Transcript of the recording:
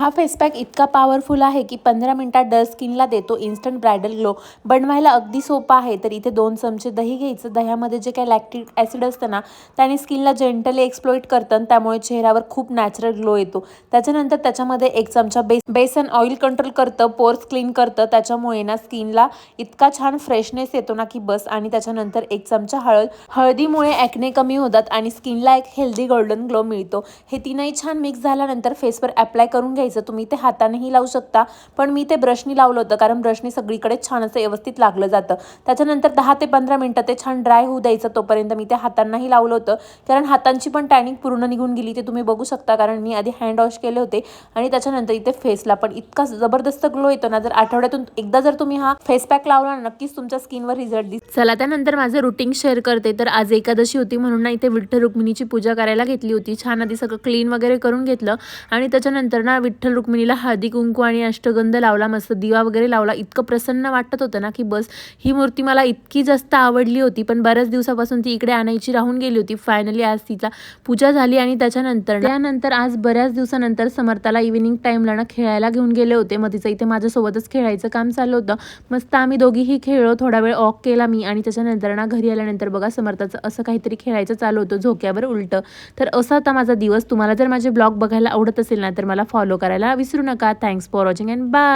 हा face pack इतका powerful आहे की 15 मिनिटात डल स्किनला देतो इन्स्टंट ब्रायडल ग्लो। बनवायला अगदी सोपा आहे। तर इथे 2 चमचे दही घ्यायचं। दह्यामध्ये जे काही लॅक्टिक ॲसिड असतं ना, त्याने स्किनला जेंटली एक्सप्लोइट करतं आणि त्यामुळे चेहऱ्यावर खूप नॅचरल ग्लो येतो। त्याच्यानंतर त्याच्यामध्ये 1 चमचा बेसन ऑइल कंट्रोल करतं, पोर्स क्लीन करतं। त्याच्यामुळे ना स्किनला इतका छान फ्रेशनेस येतो ना की बस। आणि त्याच्यानंतर 1 चमचा हळद। हळदीमुळे ॲक्ने कमी होतात आणि स्किनला एक हेल्दी गोल्डन ग्लो मिळतो। हे तीनही छान मिक्स झाल्यानंतर फेसवर अप्लाय करून घ्यायचं। तुम्ही ते हातानेही लावू शकता, पण मी ते ब्रशनी लावलं होतं कारण ब्रशनी सगळीकडे छान असं व्यवस्थित लागलं जातं। त्याच्यानंतर 10 ते 15 मिनिटं ते छान ड्राय होऊ द्यायचं। तोपर्यंत मी ते हातांनाही लावलं होतं कारण हातांची पण टॅनिंग पूर्ण निघून गेली, ते तुम्ही बघू शकता कारण मी आधी हँड वॉश केले होते। आणि त्याच्यानंतर इथे फेसला पण इतका जबरदस्त ग्लो येतो ना, जर आठवड्यातून एकदा जर तुम्ही हा फेस पॅक लावला ना, नक्कीच तुमच्या स्किनवर रिझल्ट दिसेल। चला त्यानंतर माझं रुटीन शेअर करते। तर आज एकादशी होती म्हणून ना इथे विठ्ठल रुक्मिणीची पूजा करायला घेतली होती। छान आधी सगळं क्लीन वगैरे करून घेतलं आणि त्याच्यानंतर ना विठ्ठल रुक्मिणीला हळदी कुंकू आणि अष्टगंध लावला, मस्त दिवा वगैरे लावला। इतकं प्रसन्न वाटत होतं ना की बस। ही मूर्ती मला इतकी जास्त आवडली होती, पण बऱ्याच दिवसापासून ती इकडे आणायची राहून गेली होती। फायनली आज तिचा पूजा झाली आणि त्याच्यानंतर आज बऱ्याच दिवसानंतर समर्थाला इव्हिनिंग टाईमला ना खेळायला घेऊन गेले होते। मग तिचं इथे माझ्यासोबतच खेळायचं काम चाललं होतं। मस्त आम्ही दोघीही खेळलो, थोडा वेळ वॉक केला मी आणि त्याच्यानंतर ना घरी आल्यानंतर बघा समर्थाचं असं काहीतरी खेळायचं चालू होतं झोक्यावर उलटं। तर असा होता माझा दिवस। तुम्हाला जर माझे ब्लॉग बघायला आवडत असेल ना, तर मला फॉलो करायला विसरू नका। Thanks for watching and bye.